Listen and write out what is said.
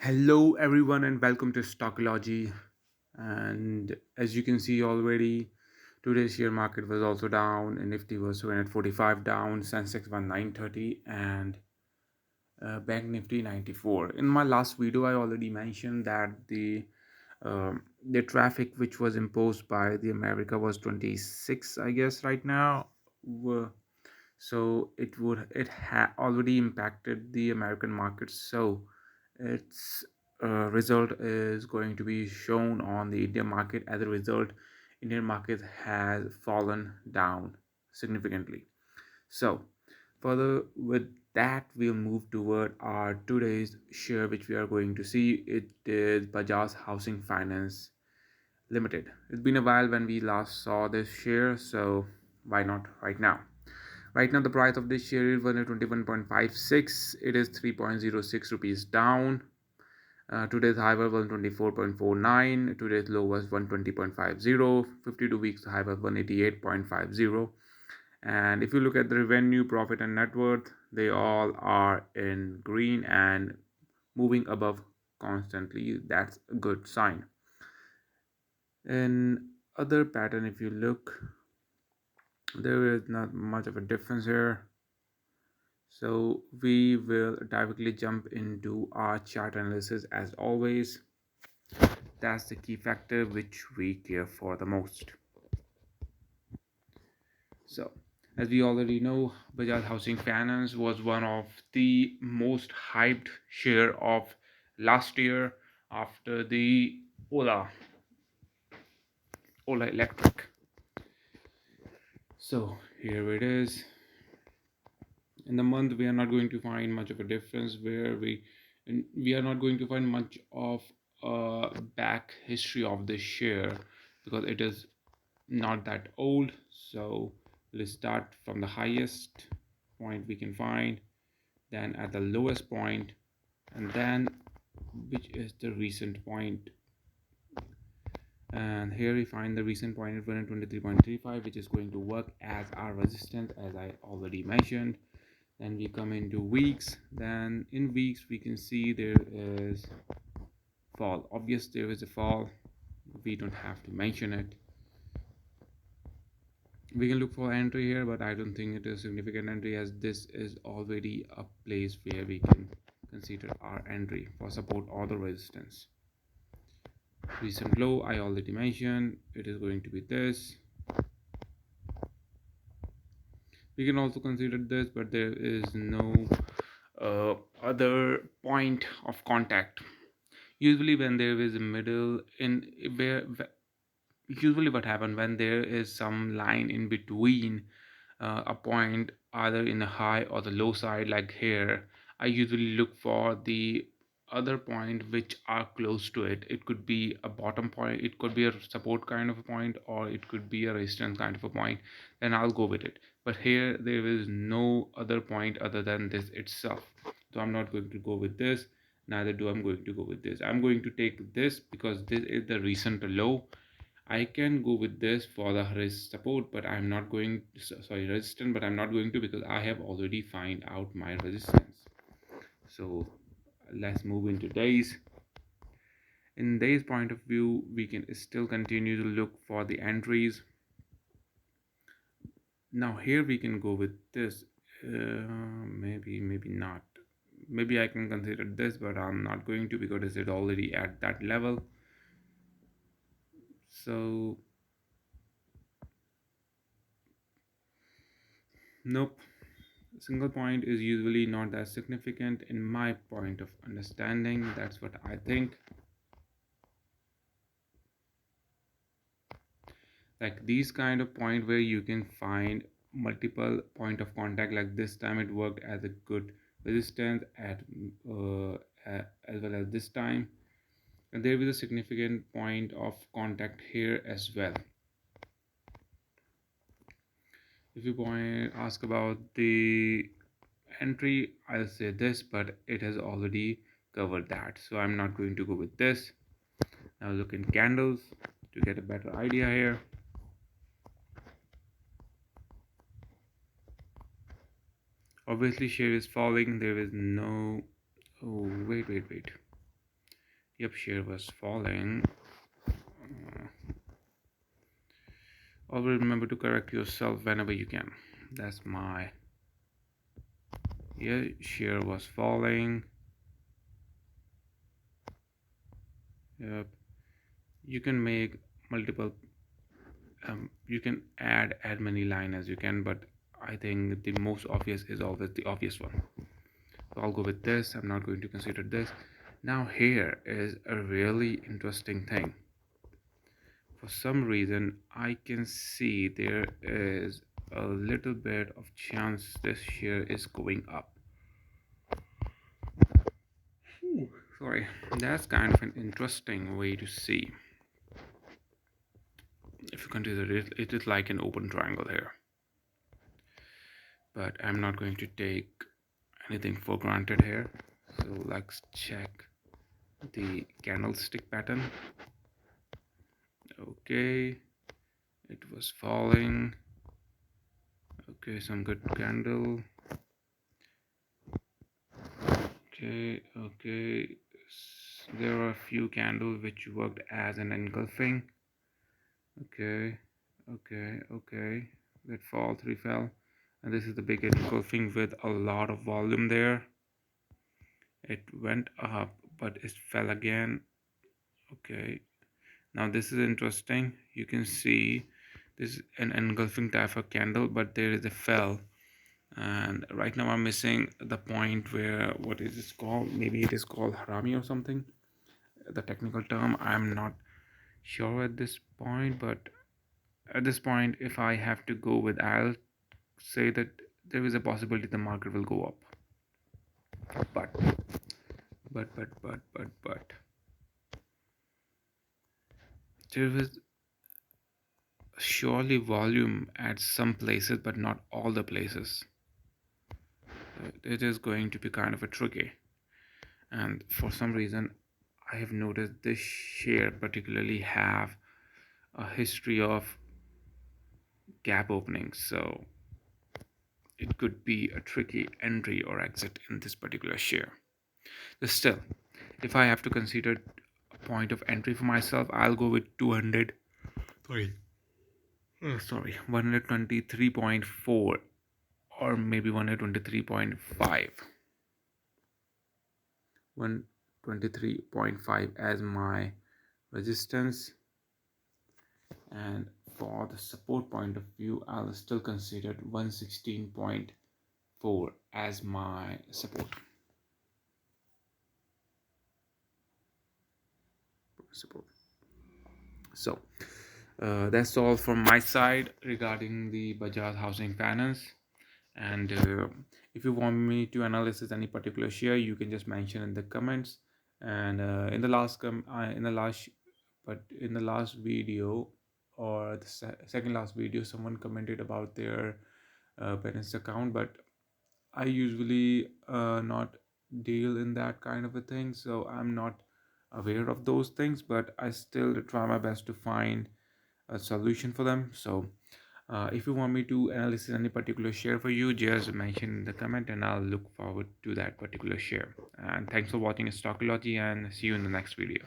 Hello, everyone, and welcome to Stockology. And as you can see already, today's share market was also down, and Nifty was 245 down, Sensex 1930, and Bank Nifty 94. In my last video, I already mentioned that the traffic which was imposed by the America was 26, I guess, right now. Were- So it already impacted the American market. So its result is going to be shown on the Indian market. As a result, Indian market has fallen down significantly. So further with that, we'll move toward our today's share, which we are going to see. It is Bajaj Housing Finance Limited. It's been a while when we last saw this share, so why not right now? Right now, the price of this share is 121.56. It is 3.06 rupees down. Today's high was 124.49. Today's low was 120.50. 52 weeks high was 188.50. And if you look at the revenue, profit, and net worth, they all are in green and moving above constantly. That's a good sign. In other pattern, if you look, there is not much of a difference here. So we will directly jump into our chart analysis as always. That's the key factor which we care for the most. So as we already know, Bajaj Housing Finance was one of the most hyped share of last year after the Ola Ola Electric. So here it is. In the month, we are not going to find much of a difference where we are not going to find much of a back history of this share because it is not that old. So let's start from the highest point we can find, then at the lowest point, and then which is the recent point. And here we find the recent point at 123.35, which is going to work as our resistance, as I already mentioned. Then we come into weeks. Then in weeks we can see there is fall. Obvious, there is a fall, we don't have to mention it. We can look for entry here, but I don't think it is significant entry, as this is already a place where we can consider our entry for support or the resistance. Recent low I already mentioned, it is going to be this. We can also consider this, but there is no other point of contact. Usually when there is a middle in where usually what happens when there is some line in between a point either in the high or the low side, like here, I usually look for the other point which are close to it. It could be a bottom point, it could be a support kind of a point, or it could be a resistance kind of a point. Then I'll go with it. But here there is no other point other than this itself, so I'm not going to go with this. Neither do I'm going to go with this. I'm going to take this because this is the recent low. I can go with this for the support, but I'm not going sorry, resistance, but I'm not going to because I have already find out my resistance. So let's move into days. In days point of view, we can still continue to look for the entries. Now here we can go with this. Maybe not. Maybe I can consider this, but I'm not going to because it's already at that level. So nope. Single point is usually not that significant in my point of understanding. That's what I think. Like these kind of point where you can find multiple point of contact, like this time it worked as a good resistance at as well as this time, and there is a significant point of contact here as well. If you ask about the entry, I'll say this, but it has already covered that, so I'm not going to go with this. Now look in candles to get a better idea here. Obviously share is falling, there is no, oh wait, Yep, share was falling. Always remember to correct yourself whenever you can. That's my, yeah, share was falling. Yep. You can make multiple, you can add as many line as you can, but I think the most obvious is always the obvious one. So I'll go with this. I'm not going to consider this. Now here is a really interesting thing. For some reason I can see there is a little bit of chance this share is going up. Sorry, that's kind of an interesting way to see. If you consider it, it is like an open triangle here. But I'm not going to take anything for granted here. So let's check the candlestick pattern. Okay, it was falling. Okay, some good candle. Okay, there are a few candles which worked as an engulfing. Okay, that fall, three fell, and this is the big engulfing with a lot of volume there. It went up but it fell again. Okay, now this is interesting. You can see this is an engulfing type of candle, but there is a fell, and right now I'm missing the point where, what is this called? Maybe it is called harami or something, the technical term. I'm not sure at this point, but at this point, if I have to go with, I'll say that there is a possibility the market will go up. But but there is surely volume at some places, but not all the places. It is going to be kind of a tricky. And for some reason, I have noticed this share particularly have a history of gap openings, so it could be a tricky entry or exit in this particular share. But still, if I have to consider a point of entry for myself, I'll go with 200. Sorry, 123.4 or maybe 123.5. 123.5 as my resistance, and for the support point of view, I'll still consider 116.4 as my support. So that's all from my side regarding the Bajaj Housing Finance. And if you want me to analyze any particular share, you can just mention in the comments. And in the last video, or the second last video, someone commented about their parents account, but I usually not deal in that kind of a thing, so I'm not aware of those things, but I still try my best to find a solution for them. So if you want me to analyze any particular share for you, just mention in the comment and I'll look forward to that particular share. And thanks for watching Stockology, and see you in the next video.